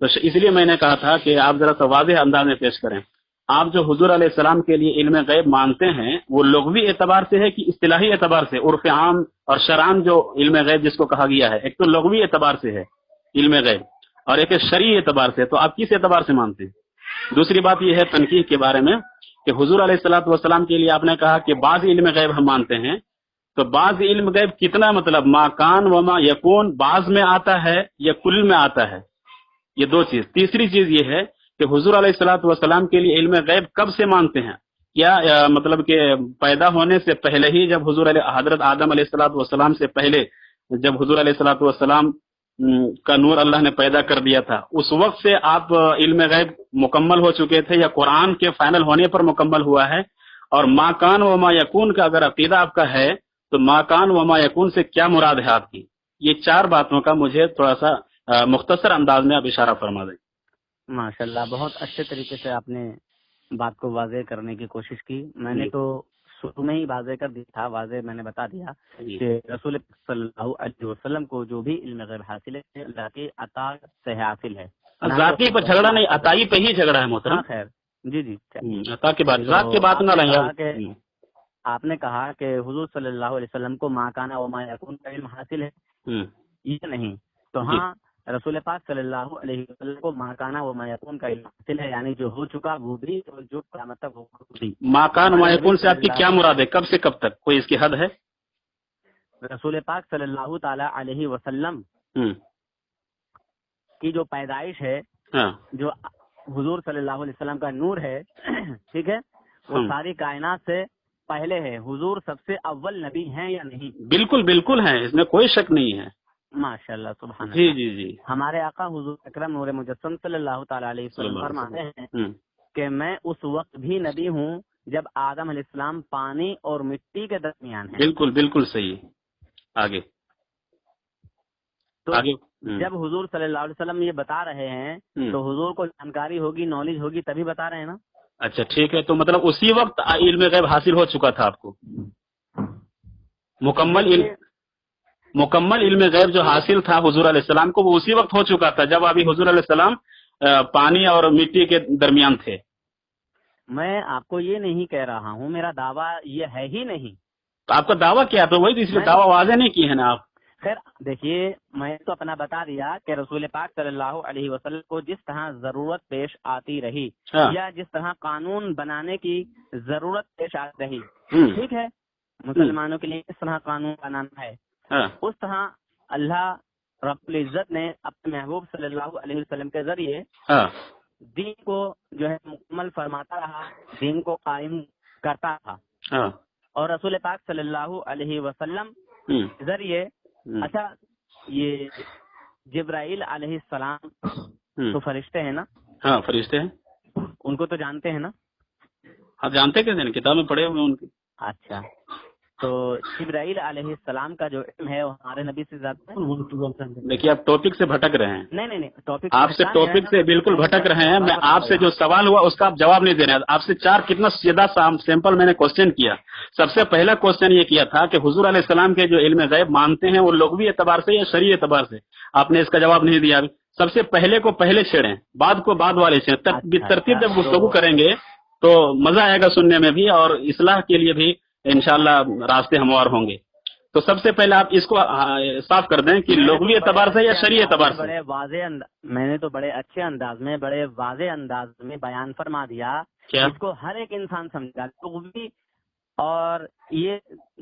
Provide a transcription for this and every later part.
تو اس لیے میں نے کہا تھا کہ آپ ذرا سا واضح انداز میں پیش کریں. آپ جو حضور علیہ السلام کے لیے علم غیب مانتے ہیں وہ لغوی اعتبار سے ہے کہ اصطلاحی اعتبار سے؟ عرف عام اور شرعاً جو علم غیب جس کو کہا گیا ہے، ایک تو لغوی اعتبار سے ہے علم غیب اور ایک شرعی اعتبار سے، تو آپ کس اعتبار سے مانتے ہیں؟ دوسری بات یہ ہے تنقیح کے بارے میں کہ حضور علیہ الصلوۃ والسلام کے لیے آپ نے کہا کہ بعض علم غیب ہم مانتے ہیں، تو بعض علم غیب کتنا مطلب ما کان و ما یکون بعض میں آتا ہے یا کل میں آتا ہے؟ یہ دو چیز. تیسری چیز یہ ہے کہ حضور علیہ الصلوۃ والسلام کے لیے علم غیب کب سے مانتے ہیں؟ کیا مطلب کہ پیدا ہونے سے پہلے ہی، جب حضرت آدم علیہ الصلوۃ والسلام سے پہلے جب حضور علیہ الصلوۃ والسلام کا نور اللہ نے پیدا کر دیا تھا، اس وقت سے آپ علم غیب مکمل ہو چکے تھے یا قرآن کے فائنل ہونے پر مکمل ہوا ہے؟ اور ما کان و ما یکون کا اگر عقیدہ آپ کا ہے تو ما کان و ما یکون سے کیا مراد ہے آپ کی؟ یہ چار باتوں کا مجھے تھوڑا سا مختصر انداز میں آپ اشارہ فرما دیں. ماشاءاللہ، بہت اچھے طریقے سے آپ نے بات کو واضح کرنے کی کوشش کی. میں نے تو شروع میں ہی واضح کر دیا تھا، واضح میں نے بتا دیا کہ رسول صلی اللہ علیہ وسلم کو جو بھی علم غیب حاصل ہے اللہ کی عطا سے حاصل ہے. ذاتی پر جھگڑا نہیں، عطائی پہ ہی جھگڑا ہے محترم. خیر جی جی، عطا کی بات، ذات کی بات نہ لیں. آپ نے کہا کہ حضور صلی اللہ علیہ وسلم کو ما کان و ما یکون کا علم حاصل ہے، یہ نہیں تو ہاں رسول پاک صلی اللہ علیہ وسلم کو ما کان و ما یکون کا علم حاصل ہے، یعنی جو ہو چکا وہ بھی اور جو قیامت تک ہوگا وہ بھی. ما کان و ما یکون سے آپ کی کیا مراد ہے؟ کب سے کب تک؟ کوئی اس کی حد ہے؟ رسول پاک صلی اللہ تعالی علیہ وسلم کی جو پیدائش ہے، جو حضور صلی اللہ علیہ وسلم کا نور ہے، ٹھیک ہے، وہ ساری کائنات سے پہلے ہے. حضور سب سے اول نبی ہیں یا نہیں؟ بالکل بالکل ہیں، اس میں کوئی شک نہیں ہے. ماشاء اللہ، سبحان اللہ. جی جی جی. ہمارے آقا حضور اکرم نور مجسم صلی اللہ تعالی علیہ وسلم فرماتے ہیں کہ میں اس وقت بھی نبی ہوں جب آدم علیہ السلام پانی اور مٹی کے درمیان ہیں. بالکل بالکل صحیح. آگے تو جب حضور صلی اللہ علیہ وسلم یہ بتا رہے ہیں تو حضور کو جانکاری ہوگی، نالج ہوگی، تبھی بتا رہے ہیں نا. اچھا ٹھیک ہے، تو مطلب اسی وقت علم غیب حاصل ہو چکا تھا آپ کو؟ مکمل علم غیب جو حاصل تھا حضور علیہ السلام کو وہ اسی وقت ہو چکا تھا جب ابھی حضور علیہ السلام پانی اور مٹی کے درمیان تھے. میں آپ کو یہ نہیں کہہ رہا ہوں، میرا دعویٰ یہ ہے ہی نہیں. تو آپ کا دعویٰ کیا؟ تو وہی تو، اس لیے دعویٰ واضح نہیں کی ہے نا آپ. خیر دیکھیے، میں تو اپنا بتا دیا کہ رسول پاک صلی اللہ علیہ وسلم کو جس طرح ضرورت پیش آتی رہی یا جس طرح قانون بنانے کی ضرورت پیش آتی رہی، ٹھیک ہے، مسلمانوں کے لیے اس طرح قانون بنانا ہے، اس طرح اللہ رب العزت نے اپنے محبوب صلی اللہ علیہ وسلم کے ذریعے دین کو جو ہے مکمل فرماتا رہا، دین کو قائم کرتا تھا. اور رسول پاک صلی اللہ علیہ وسلم کے ذریعے اچھا یہ جبرائیل علیہ السلام تو فرشتے ہیں نا؟ ہاں فرشتے ہیں، ان کو تو جانتے ہیں نا؟ ہاں جانتے کیسے ہیں، کتاب میں پڑھے ہوئے ان کی. اچھا، تو جبرائیل علیہ السلام کا جو علم ہے وہ ہمارے نبی سے زیادہ ہے. دیکھیے آپ ٹاپک سے بھٹک رہے ہیں. نہیں، ٹاپک آپ سے ٹاپک سے بالکل بھٹک رہے ہیں. میں آپ سے جو سوال ہوا اس کا آپ جواب نہیں دے رہے ہیں. آپ سے کتنا سیدھا سیمپل میں نے کوشچن کیا. سب سے پہلا کوشچن یہ کیا تھا کہ حضور علیہ السلام کے جو علم غیب مانتے ہیں وہ لغوی اعتبار سے یا شرعی اعتبار سے؟ آپ نے اس کا جواب نہیں دیا. سب سے پہلے کو پہلے چھیڑیں، بعد کو بعد والے چھیڑیں. ترتیب جب گفتگو کریں گے تو مزہ آئے گا سننے میں بھی اور اصلاح کے لیے بھی انشاءاللہ راستے ہموار ہوں گے. تو سب سے پہلے آپ اس کو صاف کر دیں کہ لغوی اعتبار سے یا شرعی اعتبار سے. بڑے واضح میں نے تو بڑے اچھے انداز میں، بڑے واضح انداز میں بیان فرما دیا. اس کو ہر ایک انسان سمجھا. لغوی اور یہ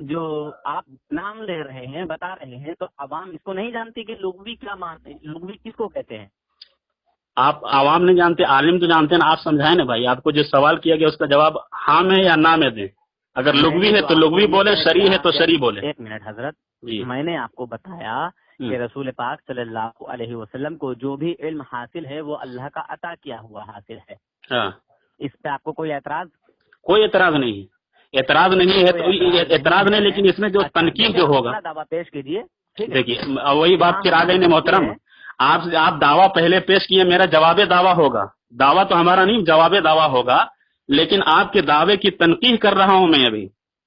جو آپ نام لے رہے ہیں، بتا رہے ہیں، تو عوام اس کو نہیں جانتی کہ لغوی کیا مانتے، لغوی کس کو کہتے ہیں. آپ عوام نہیں جانتے، عالم تو جانتے ہیں. آپ سمجھائیں نا بھائی. آپ کو جو سوال کیا گیا اس کا جواب ہاں میں یا نہ میں دیں. اگر لغوی ہے تو لغوی بولے، شرعی ہے تو شرعی بولے. ایک منٹ حضرت جی، میں نے آپ کو بتایا کہ رسول پاک صلی اللہ علیہ وسلم کو جو بھی علم حاصل ہے وہ اللہ کا عطا کیا ہوا حاصل ہے. اس پہ آپ کو کوئی اعتراض؟ کوئی اعتراض نہیں ہے. اعتراض نہیں ہے تو اعتراض نہیں، لیکن اس میں جو تنقید جو ہوگا دعویٰ پیش کیجیے. دیکھیے وہی بات پھر آ گئی نہیں محترم. آپ دعویٰ پہلے پیش کیے، میرا جواب دعویٰ ہوگا. دعویٰ تو ہمارا نہیں، جواب دعویٰ ہوگا. لیکن آپ کے دعوے کی تنقید کر رہا ہوں میں ابھی.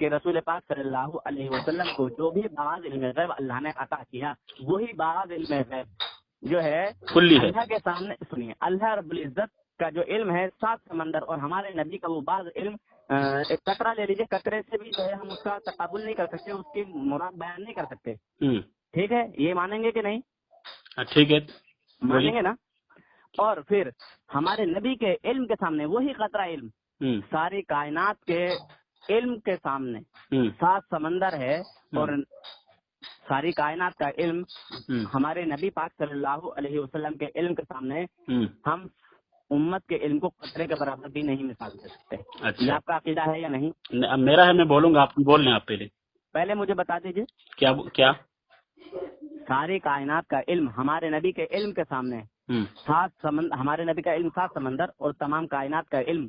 کہ رسول پاک صلی اللہ علیہ وسلم کو جو بھی بعض علم غیب اللہ نے عطا کیا وہی بعض علم غیب جو ہے اللہ کے سامنے سنیے اللہ رب العزت کا جو علم ہے 7 سمندر اور ہمارے نبی کا وہ بعض علم ایک قطرہ لے لیجیے قطرے سے بھی جو ہے ہم اس کا تقابل نہیں کر سکتے اس کی مراد بیان نہیں کر سکتے ٹھیک ہے یہ مانیں گے کہ نہیں ٹھیک ہے مانیں گے نا اور پھر ہمارے نبی کے علم کے سامنے وہی قطرہ علم ساری کائنات کے علم کے سامنے 7 سمندر ہے اور ساری کائنات کا علم ہمارے نبی پاک صلی اللہ علیہ وسلم کے علم کے سامنے ہم امت کے علم کو قطرے کے برابر بھی نہیں مثال دے سکتے یہ آپ کا عقیدہ ہے یا نہیں؟ میرا ہے میں بولوں گا آپ بول لیں آپ پہلے مجھے بتا دیجیے کیا ساری کائنات کا علم ہمارے نبی کے علم کے سامنے 7 سمندر ہمارے نبی کا علم 7 سمندر اور تمام کائنات کا علم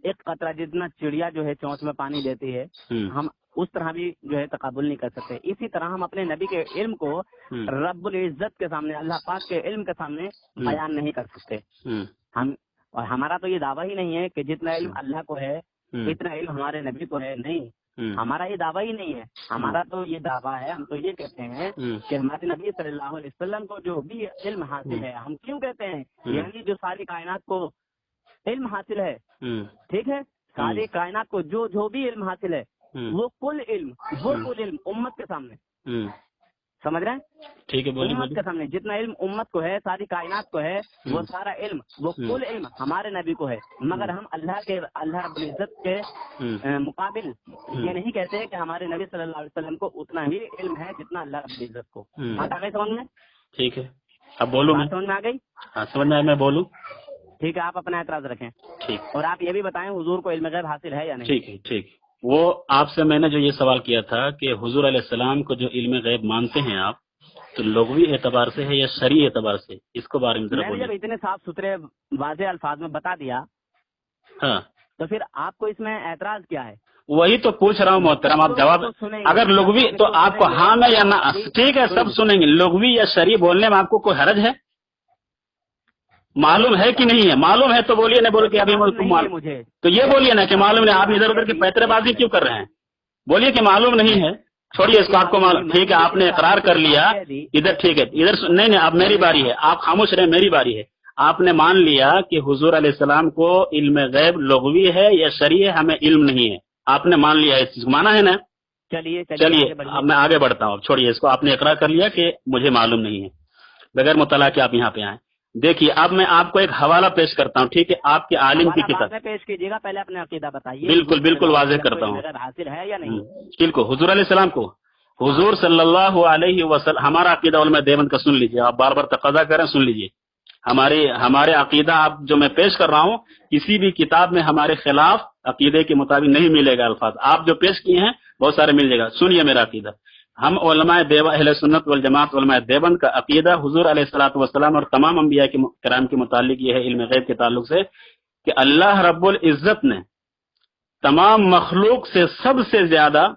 ایک قطرہ جتنا چڑیا جو ہے چونچ میں پانی دیتی ہے ہم اس طرح بھی جو ہے تقابل نہیں کر سکتے اسی طرح ہم اپنے نبی کے علم کو رب العزت کے سامنے اللہ پاک کے علم کے سامنے بیان نہیں کر سکتے ہم اور ہمارا تو یہ دعویٰ ہی نہیں ہے کہ جتنا علم اللہ کو ہے اتنا علم ہمارے نبی کو ہے نہیں ہمارا یہ دعویٰ ہی نہیں ہے ہمارا تو یہ دعویٰ ہے ہم تو یہ کہتے ہیں کہ ہمارے نبی صلی اللہ علیہ وسلم کو جو بھی علم حاصل ہے ہم کیوں کہتے ہیں یعنی جو ساری کائنات کو علم حاصل ہے ٹھیک ہے ساری کائنات کو جو بھی علم حاصل ہے وہ کل علم امت کے سامنے سمجھ رہے ہیں ٹھیک ہے امت کے سامنے جتنا علم امت کو ہے ساری کائنات کو ہے وہ سارا علم وہ کل علم ہمارے نبی کو ہے مگر ہم اللہ رب العزت کے مقابل یہ نہیں کہتے کہ ہمارے نبی صلی اللہ علیہ وسلم کو اتنا ہی علم ہے جتنا اللہ رب العزت کو بات آ گئی سمجھ میں ٹھیک ہے اب بولوں سمجھ میں آ گئی سمجھ میں میں بولوں ٹھیک ہے آپ اپنا اعتراض رکھیں ٹھیک اور آپ یہ بھی بتائیں حضور کو علم غیب حاصل ہے یا نہیں ٹھیک ہے ٹھیک وہ آپ سے میں نے جو یہ سوال کیا تھا کہ حضور علیہ السلام کو جو علم غیب مانتے ہیں آپ تو لغوی اعتبار سے ہے یا شرعی اعتبار سے اس کو بارے میں ذرا بولیے جب اتنے صاف ستھرے واضح الفاظ میں بتا دیا ہاں تو پھر آپ کو اس میں اعتراض کیا ہے وہی تو پوچھ رہا ہوں محترم آپ جواب اگر لغوی تو آپ کو ہاں میں یا نہ ٹھیک ہے سب سنیں گے لغوی یا شرعی بولنے میں آپ کو کوئی حرج ہے معلوم ہے کہ نہیں ہے معلوم ہے تو بولیے نہ بولے کہ ابھی مجھے تو یہ بولیے نا کہ معلوم نہیں آپ ادھر ادھر کی پیترے بازی کیوں کر رہے ہیں بولیے کہ معلوم نہیں ہے چھوڑیے اس کو آپ کو معلوم ٹھیک ہے آپ نے اقرار کر لیا ادھر ٹھیک ہے ادھر نہیں اب میری باری ہے آپ خاموش رہے میری باری ہے آپ نے مان لیا کہ حضور علیہ السلام کو علم غیب لغوی ہے یا شرعی ہے ہمیں علم نہیں ہے آپ نے مان لیا اس چیز کو مانا ہے نا چلیے اب میں آگے بڑھتا ہوں چھوڑیے اس کو آپ نے اقرار کر لیا کہ مجھے معلوم نہیں ہے بغیر مطالعہ کے آپ یہاں پہ آئیں دیکھیے اب میں آپ کو ایک حوالہ پیش کرتا ہوں ٹھیک ہے آپ کے عالم کی کتاب پیش کیجیے گا پہلے اپنے عقیدہ بتائیے بالکل واضح کرتا ہوں حاصل ہے یا نہیں بالکل حضور علیہ السلام کو حضور صلی اللہ علیہ وسلم ہمارا عقیدہ علماء دیوبند کا سن لیجیے آپ بار بار تقاضا کریں سن لیجیے ہمارے عقیدہ آپ جو میں پیش کر رہا ہوں کسی بھی کتاب میں ہمارے خلاف عقیدے کے مطابق نہیں ملے گا الفاظ آپ جو پیش کیے ہیں بہت سارے مل جائے گا سنیے میرا عقیدہ ہم علماء اہل سنت والجماعت علماء دیوبند کا عقیدہ حضور علیہ الصلوۃ والسلام اور تمام انبیاء کرام کے متعلق یہ ہے علم غیب کے تعلق سے کہ اللہ رب العزت نے تمام مخلوق سے سب سے زیادہ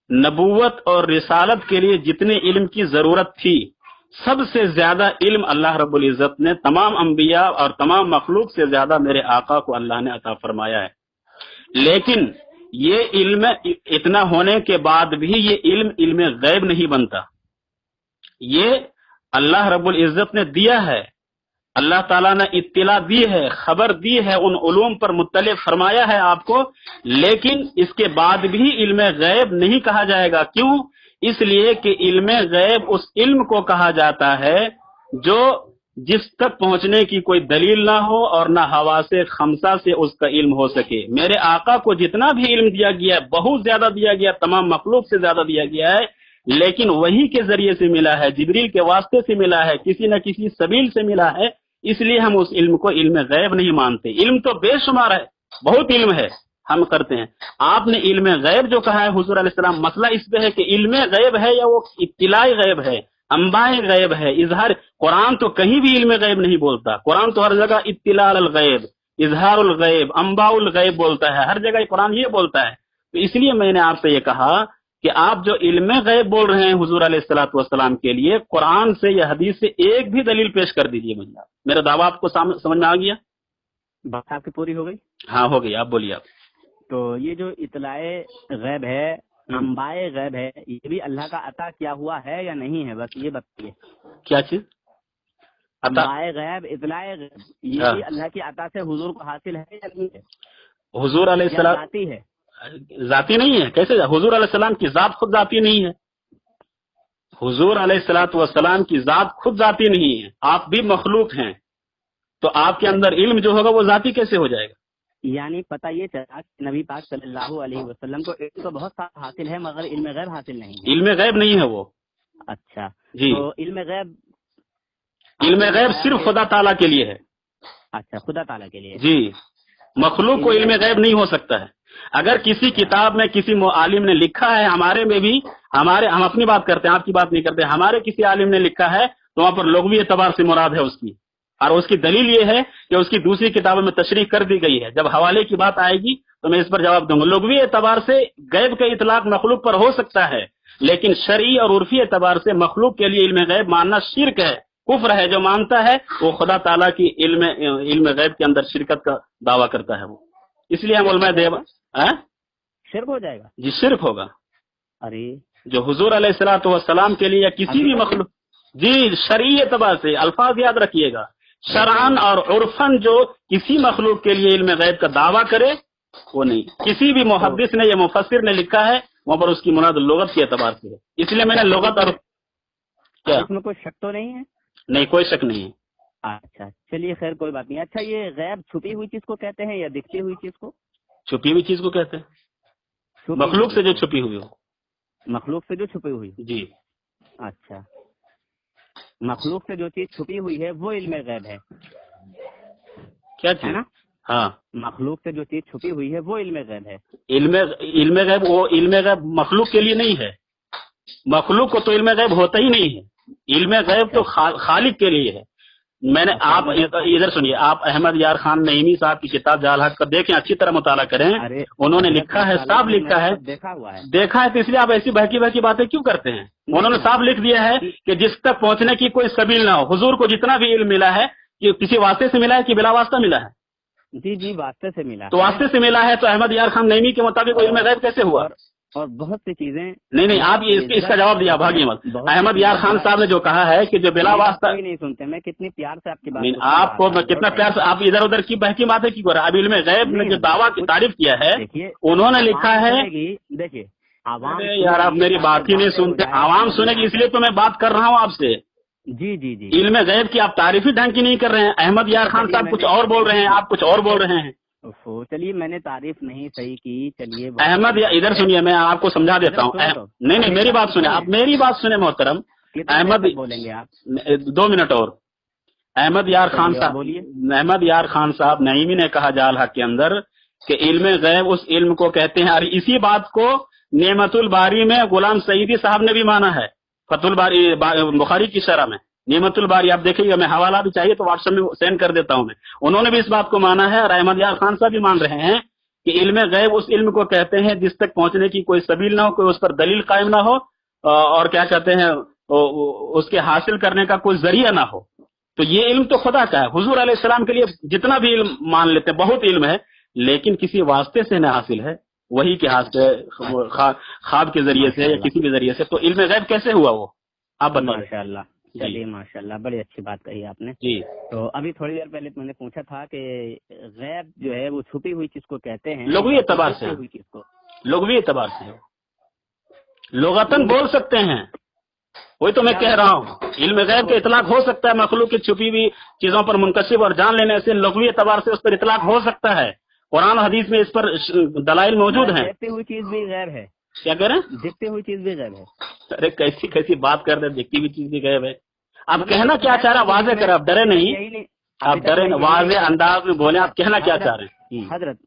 نبوت اور رسالت کے لیے جتنے علم کی ضرورت تھی سب سے زیادہ علم اللہ رب العزت نے تمام انبیاء اور تمام مخلوق سے زیادہ میرے آقا کو اللہ نے عطا فرمایا ہے لیکن یہ علم اتنا ہونے کے بعد بھی یہ علم غیب نہیں بنتا یہ اللہ رب العزت نے دیا ہے اللہ تعالیٰ نے اطلاع دی ہے خبر دی ہے ان علوم پر مطلع فرمایا ہے آپ کو لیکن اس کے بعد بھی علم غیب نہیں کہا جائے گا کیوں اس لیے کہ علم غیب اس علم کو کہا جاتا ہے جو جس تک پہنچنے کی کوئی دلیل نہ ہو اور نہ حواس خمسہ سے اس کا علم ہو سکے میرے آقا کو جتنا بھی علم دیا گیا ہے بہت زیادہ دیا گیا تمام مخلوق سے زیادہ دیا گیا ہے لیکن وہی کے ذریعے سے ملا ہے جبریل کے واسطے سے ملا ہے کسی نہ کسی سبیل سے ملا ہے اس لیے ہم اس علم کو علم غیب نہیں مانتے علم تو بے شمار ہے بہت علم ہے ہم کرتے ہیں آپ نے علم غیب جو کہا ہے حضور علیہ السلام مسئلہ اس پہ ہے کہ علم غیب ہے یا وہ اطلاع غیب ہے انباء غیب ہے اظہار قرآن تو کہیں بھی علم غیب نہیں بولتا قرآن تو ہر جگہ اطلاع الغیب اظہار الغیب انباء الغیب بولتا ہے ہر جگہ قرآن یہ بولتا ہے تو اس لیے میں نے آپ سے یہ کہا کہ آپ جو علم غیب بول رہے ہیں حضور علیہ الصلوۃ والسلام کے لیے قرآن سے یا حدیث سے ایک بھی دلیل پیش کر دیجیے مجھے میرا دعویٰ آپ کو سمجھ میں آ گیا بات آپ کی پوری ہو گئی ہاں ہو گئی آپ بولیے آپ تو یہ جو اطلاع غیب ہے، انبائے غیب ہے، یہ بھی اللہ کا عطا کیا ہوا ہے یا نہیں ہے؟ بس یہ بتائیے. کیا چیز؟ انبائے غیب، اطلاع غیب، یہ بھی اللہ کی عطا سے حضور کو حاصل ہے یا نہیں ہے؟ حضور علیہ السلام ذاتی ہے؟ ذاتی نہیں ہے. کیسے؟ حضور علیہ السلام کی ذات خود ذاتی نہیں ہے. حضور علیہ الصلوۃ والسلام کی ذات خود ذاتی نہیں ہے. آپ بھی مخلوق ہیں، تو آپ کے اندر علم جو ہوگا وہ ذاتی کیسے ہو جائے گا؟ یعنی پتہ یہ چلا کہ نبی پاک صلی اللہ علیہ وسلم کو علم تو بہت سارا حاصل ہے مگر علم غیب حاصل نہیں ہے. علم غیب نہیں ہے وہ. اچھا جی. تو علم غیب صرف خدا تعالیٰ کے لیے ہے. اچھا، خدا تعالیٰ کے لیے. جی. مخلوق کو علم غیب نہیں ہو سکتا ہے. اگر کسی کتاب میں کسی عالم نے لکھا ہے، ہمارے میں بھی ہم اپنی بات کرتے ہیں، آپ کی بات نہیں کرتے، ہمارے کسی عالم نے لکھا ہے تو وہاں پر لغوی اعتبار سے مراد ہے اس کی، اور اس کی دلیل یہ ہے کہ اس کی دوسری کتابوں میں تشریح کر دی گئی ہے. جب حوالے کی بات آئے گی تو میں اس پر جواب دوں گا. لغوی اعتبار سے غیب کا اطلاق مخلوق پر ہو سکتا ہے، لیکن شرعی اور عرفی اعتبار سے مخلوق کے لیے علم غیب ماننا شرک ہے، کفر ہے. جو مانتا ہے وہ خدا تعالیٰ کی علم غیب کے اندر شرکت کا دعویٰ کرتا ہے. وہ اس لیے ہم علماء شرک ہو جائے گا. جی شرک ہوگا. ارے جو حضور علیہ الصلوۃ والسلام کے لیے یا کسی بھی مخلوق، جی شرعی اعتبار سے الفاظ یاد رکھیے گا، شرعن اور عرفن جو کسی مخلوق کے لیے علم غیب کا دعویٰ کرے وہ نہیں. کسی بھی محدث نے یا مفسر نے لکھا ہے وہاں پر اس کی مراد لغت کے اعتبار سے ہے. اس لیے میں نے لغت اور کیا اس میں کوئی شک تو نہیں ہے؟ نہیں، کوئی شک نہیں ہے. اچھا چلیے خیر کوئی بات نہیں. اچھا یہ غیب چھپی ہوئی چیز کو کہتے ہیں یا دکھتی ہوئی چیز کو؟ چھپی ہوئی چیز کو کہتے ہیں، مخلوق سے جو چھپی ہوئی ہو. مخلوق سے جو چھپی ہوئی. جی. اچھا مخلوق سے جو چیز چھپی ہوئی ہے وہ علم غیب ہے. کیا چیز؟ نا ہاں، مخلوق سے جو چیز چھپی ہوئی ہے وہ علم غیب ہے. علم غیب وہ علم غیب مخلوق کے لیے نہیں ہے. مخلوق کو تو علم غیب ہوتا ہی نہیں ہے. علم غیب تو خالق کے لیے ہے. میں نے آپ ادھر سنیے، آپ احمد یار خان نعیمی صاحب کی کتاب جال حق کا دیکھیں، اچھی طرح مطالعہ کریں. انہوں نے لکھا ہے، صاف لکھا ہے، دیکھا ہے، تو اس لیے آپ ایسی بہکی بہکی باتیں کیوں کرتے ہیں؟ انہوں نے صاف لکھ دیا ہے کہ جس تک پہنچنے کی کوئی سبیل نہ ہو. حضور کو جتنا بھی علم ملا ہے کہ کسی واسطے سے ملا ہے کہ بلا واسطہ ملا ہے؟ جی جی واسطے سے ملا. تو واسطے سے ملا ہے تو احمد یار خان نعیمی کے مطابق علم غیب کیسے ہوا؟ اور بہت سی چیزیں نہیں آپ اس کا جواب دیا بھاگیے مت. احمد یار خان صاحب نے جو کہا ہے کہ جو بلا واسطہ نہیں سنتے. میں کتنی پیار سے آپ کی بات، آپ کو کتنا پیار سے آپ ادھر ادھر کی بہکی باتیں کی کر رہے ہیں. اب علم غیب نے جو دعویٰ کی تعریف کیا ہے انہوں نے لکھا ہے. دیکھیے عوام یار آپ میری بات ہی نہیں سنتے. عوام سنے گی، اس لیے تو میں بات کر رہا ہوں آپ سے. جی جی جی علم غیب کی آپ تعریف ہی ڈھنگ کی نہیں کر رہے ہیں. احمد یار خان صاحب کچھ اور بول رہے ہیں، آپ کچھ اور بول رہے ہیں. چلیے میں نے تعریف نہیں صحیح کی. چلیے احمد ادھر سنیے، میں آپ کو سمجھا دیتا ہوں. نہیں میری بات سنیں، آپ میری بات سنیں محترم. احمد بولیں گے آپ 2 منٹ اور. احمد یار خان صاحب، احمد یار خان صاحب نعیمی نے کہا جال حق کے اندر کہ علم غیب اس علم کو کہتے ہیں، اور اسی بات کو نعمت الباری میں غلام سعیدی صاحب نے بھی مانا ہے. فتح الباری بخاری کی شرح میں نعمت الباری آپ دیکھیں گے. میں حوالہ بھی چاہیے تو واٹس ایپ میں سینڈ کر دیتا ہوں. انہوں نے بھی اس بات کو مانا ہے، اور احمد یار خان صاحب بھی مان رہے ہیں کہ علم غیب اس علم کو کہتے ہیں جس تک پہنچنے کی کوئی سبیل نہ ہو، کوئی اس پر دلیل قائم نہ ہو، اور کیا کہتے ہیں اس کے حاصل کرنے کا کوئی ذریعہ نہ ہو. تو یہ علم تو خدا کا ہے. حضور علیہ السلام کے لیے جتنا بھی علم مان لیتے ہیں بہت علم ہے، لیکن کسی واسطے سے نہ حاصل ہے، وہی کے ہاتھ سے خواب کے ذریعے سے یا کسی بھی ذریعے سے. تو علم غیب کیسے ہوا وہ آپ بتائیں. ماشاء اللہ. چلیے ماشاء اللہ بڑی اچھی بات کہی آپ نے. جی. تو ابھی تھوڑی دیر پہلے میں نے پوچھا تھا کہ غیب جو ہے وہ چھپی ہوئی چیز کو کہتے ہیں. لغوی اعتبار سے، لغوی اعتبار سے لغتاً بول سکتے ہیں. وہی تو میں کہہ رہا ہوں، علم غیب کا اطلاق ہو سکتا ہے مخلوق کی چھپی ہوئی چیزوں پر منکشف اور جان لینے سے. لغوی اعتبار سے اس پر اطلاق ہو سکتا ہے. قرآن و حدیث میں اس پر دلائل موجود ہیں. دیکھتی ہوئی چیز بھی غیب ہے. کیا کہہ رہے ہیں؟ دیکھتی ہوئی چیز بھی غیب ہے. ارے کیسی بات کر رہے ہیں، دیکھتی ہوئی چیز بھی غیب ہے. آپ کہنا کیا چاہ رہے ہیں واضح کریں، آپ ڈرے نہیں، آپ ڈرے نہیں، واضح انداز میں بولیں آپ کہنا کیا چاہ رہے ہیں. حضرت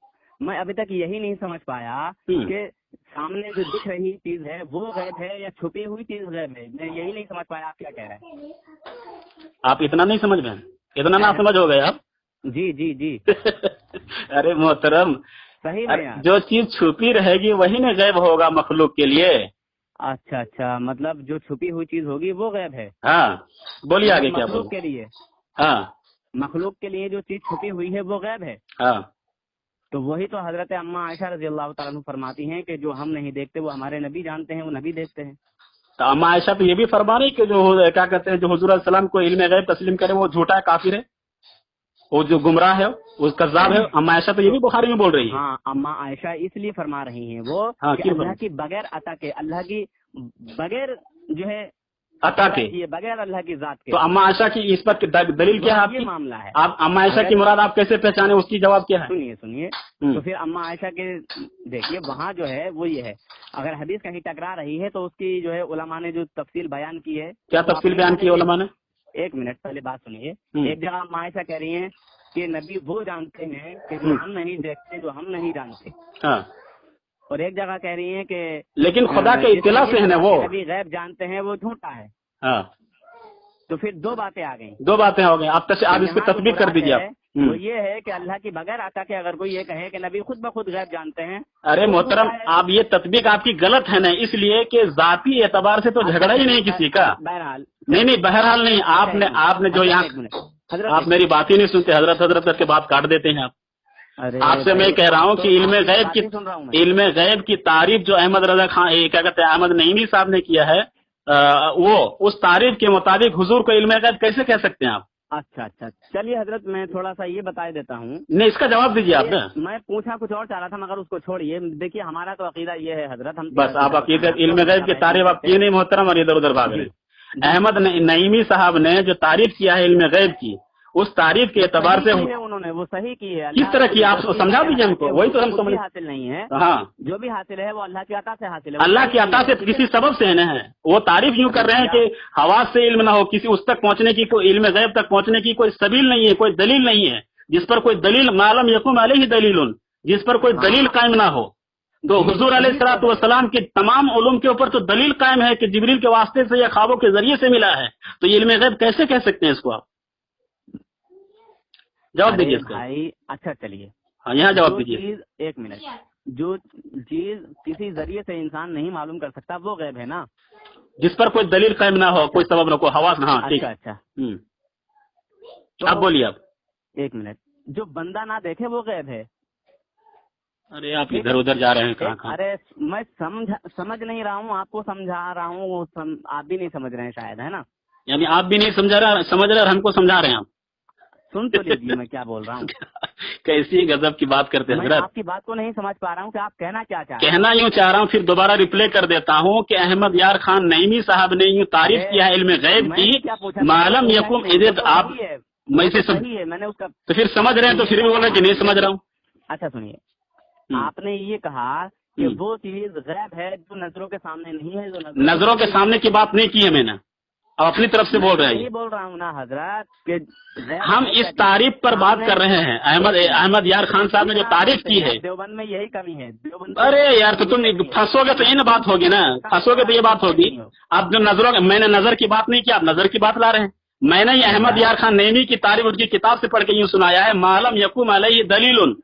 میں ابھی تک یہی نہیں سمجھ پایا کہ سامنے جو دکھ رہی چیز ہے وہ غیب ہے یا چھپی ہوئی چیز غیب ہے. میں یہی نہیں سمجھ پایا آپ کیا کہہ رہے ہیں. آپ اتنا نہیں سمجھ گئے، اتنا نہ سمجھ ہو گئے آپ. جی جی جی. ارے محترم صحیح جو چیز چھپی رہے گی وہی نہ غیب ہوگا مخلوق کے لیے. اچھا مطلب جو چھپی ہوئی چیز ہوگی وہ غیب ہے. ہاں بولیے آگے کیا مخلوق کے لیے. ہاں مخلوق کے لیے جو چیز چھپی ہوئی ہے وہ غیب ہے. ہاں تو وہی تو حضرت اما عائشہ رضی اللہ تعالیٰ عنہ فرماتی ہیں کہ جو ہم نہیں دیکھتے وہ ہمارے نبی جانتے ہیں، وہ نبی دیکھتے ہیں. تو اما عائشہ تو یہ بھی فرما رہی کہ جو کیا کہتے ہیں جو حضور علیہ السلام کو علم غیب تسلیم کرے وہ جھوٹا ہے، کافر ہے، وہ جو گمراہ ہے، وہ کذاب ہے. اما عائشہ تو یہ بھی بخاری میں بول رہی ہے. ہاں، اما عائشہ اس لیے فرما رہی ہیں وہ کہ اللہ کی بغیر عطا کے، اللہ کی بغیر جو ہے عطا کے، یہ بغیر اللہ کی ذات کے. تو اما عائشہ کی اس پر دلیل کیا ہے آپ یہ کی؟ معاملہ ہے. آپ اما عائشہ کی مراد آپ کیسے پہچانے، اس کی جواب کیا ہے؟ سنیے تو پھر اما عائشہ کے دیکھیے وہاں جو ہے وہ یہ ہے، اگر حدیث کہیں ٹکرا رہی ہے تو اس کی جو ہے علماء نے جو تفصیل بیان کی ہے. کیا تفصیل بیان کی ہے علماء نے؟ ایک منٹ پہلے بات سنیے. ایک جگہ اما عائشہ کہہ رہی ہیں کہ نبی وہ جانتے ہیں کہ جو ہم نہیں دیکھتے، جو ہم نہیں جانتے. ہاں. اور ایک جگہ کہہ رہی ہیں کہ لیکن خدا کے اطلاع سے ہے نا وہ نبی غیب جانتے ہیں، وہ جھوٹا ہے. ہاں. تو پھر دو باتیں آ گئیں. دو باتیں ہو گئی. آپ اس پہ تطبیق کر دیجیے. آپ تو یہ ہے کہ اللہ کی بغیر عطا کے اگر کوئی یہ کہے کہ نبی خود بخود غیب جانتے ہیں. ارے محترم، آپ یہ تطبیق آپ کی غلط ہے نا، اس لیے کہ ذاتی اعتبار سے تو جھگڑا ہی نہیں کسی کا. بہرحال نہیں بہرحال نہیں. آپ نے جو یہاں آپ میری بات ہی نہیں سنتے، حضرت کر کے بات کاٹ دیتے ہیں آپ. آپ سے میں کہہ رہا ہوں کہ علم غیب کی تعریف جو احمد رضا خان کیا کہتے ہیں احمد نعیمی صاحب نے کیا ہے، وہ اس تعریف کے مطابق حضور کو علم غیب کیسے کہہ سکتے ہیں آپ؟ اچھا چلیے حضرت میں تھوڑا سا یہ بتا دیتا ہوں. نہیں، اس کا جواب دیجیے آپ نے. میں پوچھنا کچھ اور چاہ رہا تھا مگر اس کو چھوڑیے. دیکھیے ہمارا تو عقیدہ یہ ہے حضرت، ہم بس آپ عقیدت علم غیب کی تعریف آپ کی نہیں محترم، اور ادھر ادھر بھاگ رہے. احمد نعیمی صاحب نے جو تعریف کیا ہے علم غیب کی، اس تعریف کے اعتبار سے انہوں نے وہ صحیح کی ہے. کس طرح کی آپ سمجھا دیجیے ہم کو. وہی تو ہم سمجھ حاصل نہیں ہے. ہاں، جو بھی حاصل ہے وہ اللہ کی عطا سے حاصل ہے. اللہ کی عطا سے کسی سبب سے ہے. وہ تعریف یوں کر رہے ہیں کہ حواس سے علم نہ ہو، کسی اس تک پہنچنے کی، کوئی علم غیب تک پہنچنے کی کوئی سبیل نہیں ہے، کوئی دلیل نہیں ہے. جس پر کوئی دلیل معلوم یقوم علیہ دلیل، جس پر کوئی دلیل قائم نہ ہو. تو حضور علیہ الصلوۃ والسلام کی تمام علوم کے اوپر تو دلیل قائم ہے کہ جبریل کے واسطے سے یا خوابوں کے ذریعے سے ملا ہے. تو یہ علم غیب کیسے کہہ سکتے ہیں اس کو؟ آپ جواب دیجیے اس کا. اچھا چلیے، ہاں یہاں جواب دیجیے. ایک منٹ. جو چیز کسی ذریعے سے انسان نہیں معلوم کر سکتا وہ غیب ہے نا، جس پر کوئی دلیل قائم نہ ہو، کوئی سبب نہ، کوئی حواس نہ. ہاں ٹھیک. اچھا آپ بولیے. آپ ایک منٹ. جو بندہ نہ دیکھے وہ غیب ہے. ارے آپ ادھر ادھر جا رہے ہیں کہاں. ارے میں سمجھ نہیں رہا ہوں، آپ کو سمجھا رہا ہوں، آپ بھی نہیں سمجھ رہے ہیں شاید، ہے نا. یعنی آپ بھی نہیں سمجھ رہے اور ہم کو سمجھا رہے ہیں. آپ سن تو لیجیے میں کیا بول رہا ہوں. کیسی غضب کی بات کرتے ہیں حضرت. آپ کی بات کو نہیں سمجھ پا رہا ہوں کہ آپ کہنا کیا چاہ رہے ہیں. کہنا یوں چاہ رہا ہوں، پھر دوبارہ ریپلے کر دیتا ہوں کہ احمد یار خان نعیمی صاحب نے یوں تعریف کیا ہے علم غیب کی، معلوم یقوم عزت. آپ میں سے میں نے اس کا تو پھر سمجھ رہے ہیں، تو پھر بھی بول رہے کہ نہیں سمجھ رہا ہوں. اچھا سنیے، آپ نے یہ کہا کہ وہ چیز غیب ہے جو نظروں کے سامنے نہیں ہے. جو نظروں کے سامنے کی بات نہیں کی ہے میں نے، اب اپنی طرف سے بول رہے ہیں. یہ بول رہا ہوں نا حضرت کہ ہم اس تعریف پر بات کر رہے ہیں. احمد یار خان صاحب نے جو تعریف کی ہے، دیوبند میں یہی کمی ہے. ارے یار تو تم پھنسو گے تو یہ بات ہوگی نا، پھنسو گے تو یہ بات ہوگی. اب جو میں نے نظر کی بات نہیں کی، آپ نظر کی بات لا رہے ہیں. میں نے یہ احمد یار خان نعیمی کی تعریف ان کی کتاب سے پڑھ کے یوں سنایا ہے، معلوم یقوم علیہ دلیل،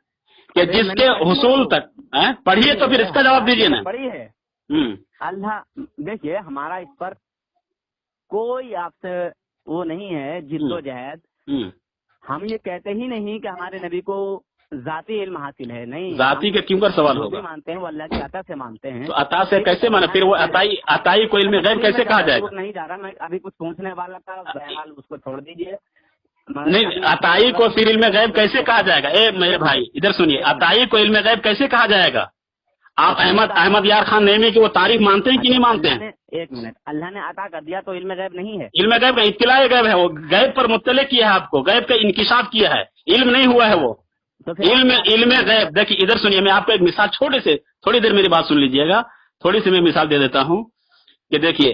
کہ جس کے حصول تک. پڑھیے تو پھر اس کا جواب دیجیے نا. پڑھی ہے. اللہ دیکھیے ہمارا اس پر کوئی آپ سے وہ نہیں ہے جد و جہد. ہم یہ کہتے ہی نہیں کہ ہمارے نبی کو ذاتی علم حاصل ہے. نہیں، ذاتی کے کیوں پر سوال ہوگا. مانتے ہیں وہ اللہ کی عطا سے مانتے ہیں. تو عطا سے کیسے مانا؟ پھر وہ عطائی کو علم غیب کیسے کہا جائے گا؟ نہیں جا رہا میں ابھی کچھ پوچھنے والا تھا، بہرحال اس کو چھوڑ دیجیے. نہیں، عطائی کو پھر علم غیب کیسے کہا جائے گا؟ اے میرے بھائی ادھر سنیے، عطائی کو علم غیب کیسے کہا جائے گا؟ آپ احمد یار خان نعیمی کی وہ تعریف مانتے ہیں کہ نہیں مانتے ہیں؟ ایک منٹ. اللہ نے عطا کر دیا تو علم غیب نہیں ہے. علم غیب کا اطلاع غیب ہے، وہ غیب پر مطلع کیا ہے، آپ کو غیب کا انکشاف کیا ہے، علم نہیں ہوا ہے وہ. علم غیب. دیکھیے ادھر سنیے، میں آپ کو ایک مثال تھوڑی دیر میری بات سن لیجیے گا. تھوڑی سی میں مثال دے دیتا ہوں کہ دیکھیے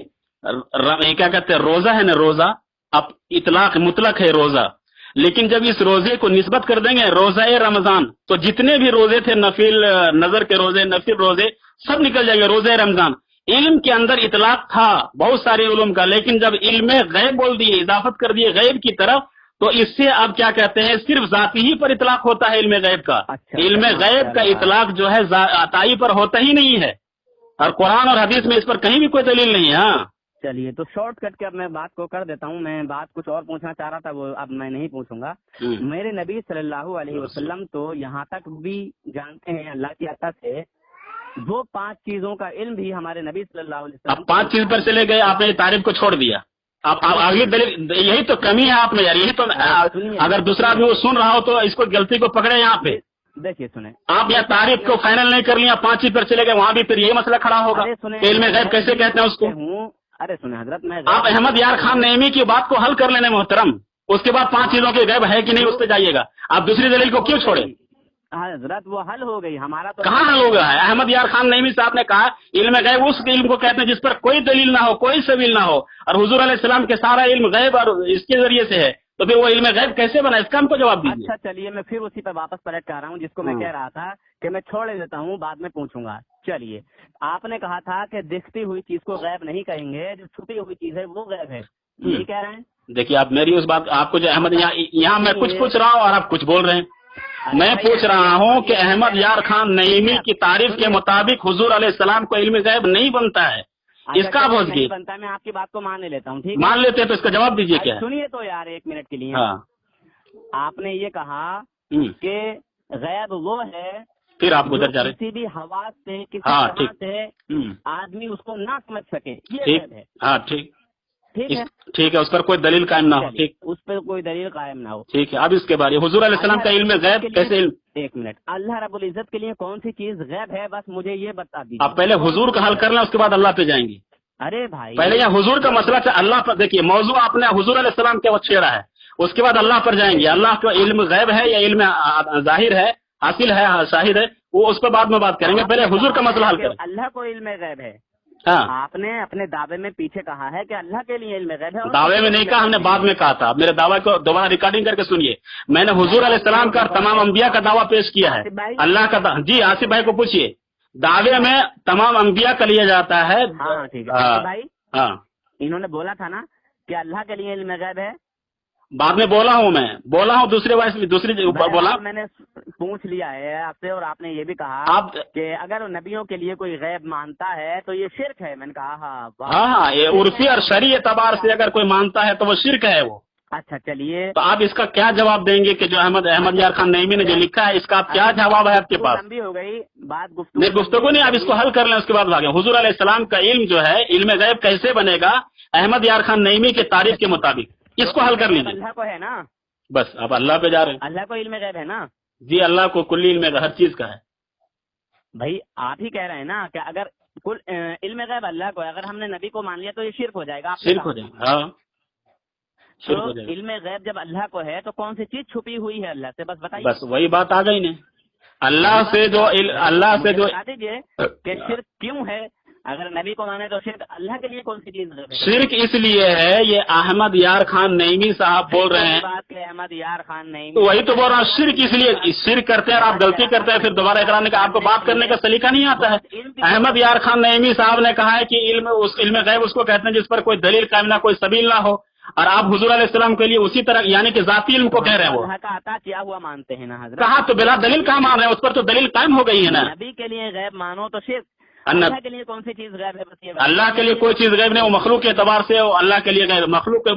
کیا کہتے ہیں، روزہ ہے نا، روزہ اب اطلاق مطلق ہے روزہ، لیکن جب اس روزے کو نسبت کر دیں گے روزہ رمضان، تو جتنے بھی روزے تھے، نفل نظر کے روزے، نفل روزے، سب نکل جائے گا روزہ رمضان. علم کے اندر اطلاق تھا بہت سارے علوم کا، لیکن جب علم غیب بول دیے، اضافت کر دیے غیب کی طرف، تو اس سے اب کیا کہتے ہیں، صرف ذاتی ہی پر اطلاق ہوتا ہے علم غیب کا. علم غیب کا اطلاق جو ہے عطائی پر ہوتا ہی نہیں ہے، اور قرآن اور حدیث میں اس پر کہیں بھی کوئی دلیل نہیں ہے. ہاں چلیے تو شارٹ کٹ کے اب میں بات کو کر دیتا ہوں. میں بات کچھ اور پوچھنا چاہ رہا تھا، وہ اب میں نہیں پوچھوں گا. میرے نبی صلی اللہ علیہ وسلم تو یہاں تک بھی جانتے ہیں اللہ کی عطا سے وہ 5 چیزوں کا علم بھی ہمارے نبی صلی اللہ علیہ وسلم. اب 5 چیز پر چلے گئے، آپ نے تعریف کو چھوڑ دیا. آپ آگے دلیل، یہی تو کمی ہے آپ میں یار. یہی تو اگر دوسرا آدمی وہ سن رہا ہو تو اس کو غلطی کو پکڑے. یہاں پہ دیکھیے سنیں، آپ یہاں تعریف کو فائنل نہیں کر لیا، 5 چیز پر چلے گئے، وہاں بھی پھر یہی مسئلہ کھڑا ہوگا. علم غیب کیسے کہتے ہیں اس کو؟ ارے سنیں حضرت، میں آپ احمد یار خان نعیمی کی بات کو حل کر لینے محترم، اس کے بعد 5 چیزوں کے غیب ہے کہ نہیں اس پہ جائیے گا. آپ دوسری دلیل کو کیوں چھوڑے؟ حضرت وہ حل ہو گئی، ہمارا تو کہاں حل ہو گیا ہے؟ احمد یار خان نعیمی صاحب نے کہا علم غیب اس علم کو کہتے ہیں جس پر کوئی دلیل نہ ہو، کوئی سبیل نہ ہو، اور حضور علیہ السلام کے سارا علم غیب اور اس کے ذریعے سے ہے، تو پھر وہ علم غیب کیسے بنا؟ اس کا ہم کو جواب دیجیے. اچھا چلیے، میں پھر اسی پہ واپس پلٹ کر رہا ہوں جس کو میں کہہ رہا تھا کہ میں چھوڑ دیتا ہوں، بعد میں پوچھوں گا. چلیے، آپ نے کہا تھا کہ دکھتی ہوئی چیز کو غیب نہیں کہیں گے، جو چھپی ہوئی چیز ہے وہ غیب ہے، یہ کہہ رہے ہیں. دیکھیے آپ میری اس بات، آپ کو جو احمد یہاں میں کچھ پوچھ رہا ہوں اور آپ کچھ بول رہے ہیں. میں پوچھ رہا ہوں کہ احمد یار خان نعیمی کی تعریف کے مطابق حضور علیہ السلام کو علم غیب نہیں بنتا ہے، اس کا نہیں بنتا. میں آپ کی بات کو مان لیتا ہوں، ٹھیک ہے، مان لیتے ہیں تو اس کا جواب دیجیے. کیا سنیے تو یار 1 منٹ کے لیے. آپ نے یہ کہا کہ غیب وہ ہے، پھر آپ ادھر جا رہے کسی بھی حواس سے کسی طرح سے آدمی اس کو نہ سمجھ سکے، یہ غیب ہے. ہاں ٹھیک ہے، اس پر کوئی دلیل قائم نہ ہو. ٹھیک، اس پر کوئی دلیل قائم نہ ہو. ٹھیک ہے. اب اس کے بارے حضور علیہ السلام کا علم غیب کیسے علم؟ 1 منٹ. اللہ رب العزت کے لیے کون سی چیز غیب ہے، بس مجھے یہ بتا دیجیے. آپ پہلے حضور کا حل کر لیں، اس کے بعد اللہ پہ جائیں گے. ارے بھائی پہلے یہاں حضور کا مسئلہ سے اللہ پر دیکھیے، موضوع آپ نے حضور علیہ السلام کے وقت چھیڑا ہے، اس کے بعد اللہ پر جائیں گے. اللہ کا علم غیب ہے یا علم ظاہر ہے، حاصل ہے، شاہد ہے، وہ اس پہ بعد میں بات کریں گے. پہلے حضور کا مسئلہ حل کریں. اللہ کو علم غیب ہے. ہاں، آپ نے اپنے دعوے میں پیچھے کہا ہے کہ اللہ کے لیے علم غیب ہے. دعوے میں نہیں کہا، ہم نے بعد میں کہا تھا. میرے دعوے کو دوبارہ ریکارڈنگ کر کے سنیے. میں نے حضور علیہ السلام کا تمام انبیاء کا دعویٰ پیش کیا ہے. اللہ کا جی آصف بھائی کو پوچھیے، دعوے میں تمام انبیاء کا لیا جاتا ہے. ہاں ٹھیک ہے بھائی. ہاں، انہوں نے بولا تھا نا کہ اللہ کے لیے علم غیب ہے. بعد میں بولا ہوں دوسری بولا. میں نے پوچھ لیا ہے آپ سے، اور آپ نے یہ بھی کہا آپ کہ اگر نبیوں کے لیے کوئی غیب مانتا ہے تو یہ شرک ہے. میں نے کہا ہاں، یہ عرفی اور شرعی اعتبار سے اگر کوئی مانتا ہے تو وہ شرک ہے وہ. اچھا چلیے، تو آپ اس کا کیا جواب دیں گے کہ جو احمد یار خان نعیمی نے جو لکھا ہے، اس کا کیا جواب ہے آپ کے پاس؟ لمبی ہو گئی بات، گفتگو نہیں، آپ اس کو حل کر لیں، اس کے بعد بھاگیں. حضور علیہ السلام کا علم جو ہے، علم غیب کیسے بنے گا احمد یار خان نعیمی کی تعریف کے مطابق؟ اس کو حل کر لیجیے. اللہ کو ہے نا، بس آپ اللہ پہ جا رہے ہیں. اللہ کو علم غیب ہے نا؟ جی، اللہ کو کلی علم ہر چیز کا ہے. بھائی آپ ہی کہہ رہے ہیں نا کہ اگر کل علم غیب اللہ کو ہے، اگر ہم نے نبی کو مان لیا تو یہ شرک ہو جائے گا. شرک ہو جائے گا. ہاں، تو علم غیب جب اللہ کو ہے تو کون سی چیز چھپی ہوئی ہے اللہ سے؟ بس بتائیے. بس وہی بات آ گئی نا، اللہ سے جو بتا دیجیے کہ شرک کیوں ہے؟ اگر نبی کو مانے تو شرک اللہ کے لیے کون سی چیز ہے؟ شرک اس لیے ہے، یہ احمد یار خان نعیمی صاحب بول رہے ہیں. بات کہ احمد یار خان نعیمی، تو وہی تو بول رہا ہوں، شرک اس لیے شرک کرتے ہیں اور آپ غلطی کرتے ہیں، پھر دوبارہ اقرار کا آپ کو بات کرنے کا سلیقہ نہیں آتا ہے. احمد یار خان نعیمی صاحب نے کہا ہے کہ علم غیب اس کو کہتے ہیں جس پر کوئی دلیل قائم نہ، کوئی سبیل نہ ہو، اور آپ حضور علیہ السلام کے لیے اسی طرح یعنی کہ ذاتی علم کو کہہ رہے ہیں. وہ اللہ کا عطا کیا ہوا مانتے ہیں نا حضرت. کہا تو بلا دلیل کہاں مان رہے ہیں؟ اس پر تو دلیل قائم ہو گئی ہے نا. نبی کے لیے غیب مانو تو شرک. اللہ کے لیے کون سی چیز غیب ہے؟ بس اللہ کے لیے کوئی چیز غیب نہیں، وہ مخلوق کے اعتبار سے اللہ کے لیے غیب. مخلوق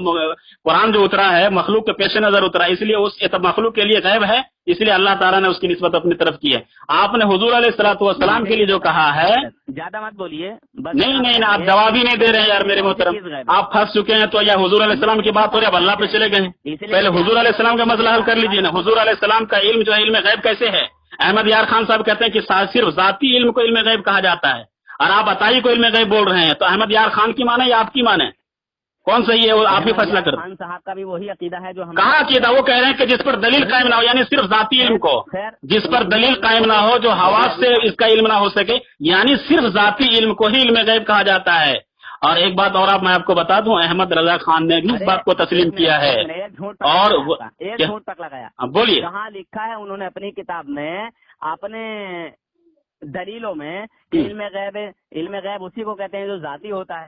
قرآن جو اترا ہے مخلوق کے پیش نظر اترا، اس لیے اس مخلوق کے لیے غیب ہے، اس لیے اللہ تعالیٰ نے اس کی نسبت اپنی طرف کی ہے. آپ نے حضور علیہ الصلوۃ والسلام کے لیے جو کہا ہے، زیادہ مت بولیے. نہیں آپ جواب ہی نہیں دے رہے ہیں یار میرے محترم. آپ پھنس چکے ہیں. تو یا حضور علیہ السلام کی بات ہو رہی ہے، اب اللہ پہ چلے گئے. پہلے حضور علیہ السلام کا مسئلہ حل کر لیجیے نا. حضور علیہ السلام کا علم جو ہے علم غیب کیسے ہے؟ احمد یار خان صاحب کہتے ہیں کہ صرف ذاتی علم کو علم غیب کہا جاتا ہے، اور آپ عطائی کو علم غیب بول رہے ہیں. تو احمد یار خان کی مانے یا آپ کی مانے؟ کون صحیح ہے وہ آپ بھی فیصلہ کریں. خان صاحب کا بھی وہی عقیدہ ہے جو ہم کہاں عقیدہ؟ وہ کہہ رہے ہیں کہ جس پر دلیل قائم نہ ہو، یعنی صرف ذاتی علم کو، جس پر دلیل قائم نہ ہو، جو حواس سے اس کا علم نہ ہو سکے، یعنی صرف ذاتی علم کو ہی علم غیب کہا جاتا ہے. اور ایک بات اور میں آپ کو بتا دوں، احمد رضا خان نے بھی اس بات کو تسلیم کیا ہے. اور ایک جھوٹ تک لگایا. بولیے. کہاں لکھا ہے انہوں نے اپنی کتاب میں، اپنے دلیلوں میں کہ علم غیب اسی کو کہتے ہیں جو ذاتی ہوتا ہے.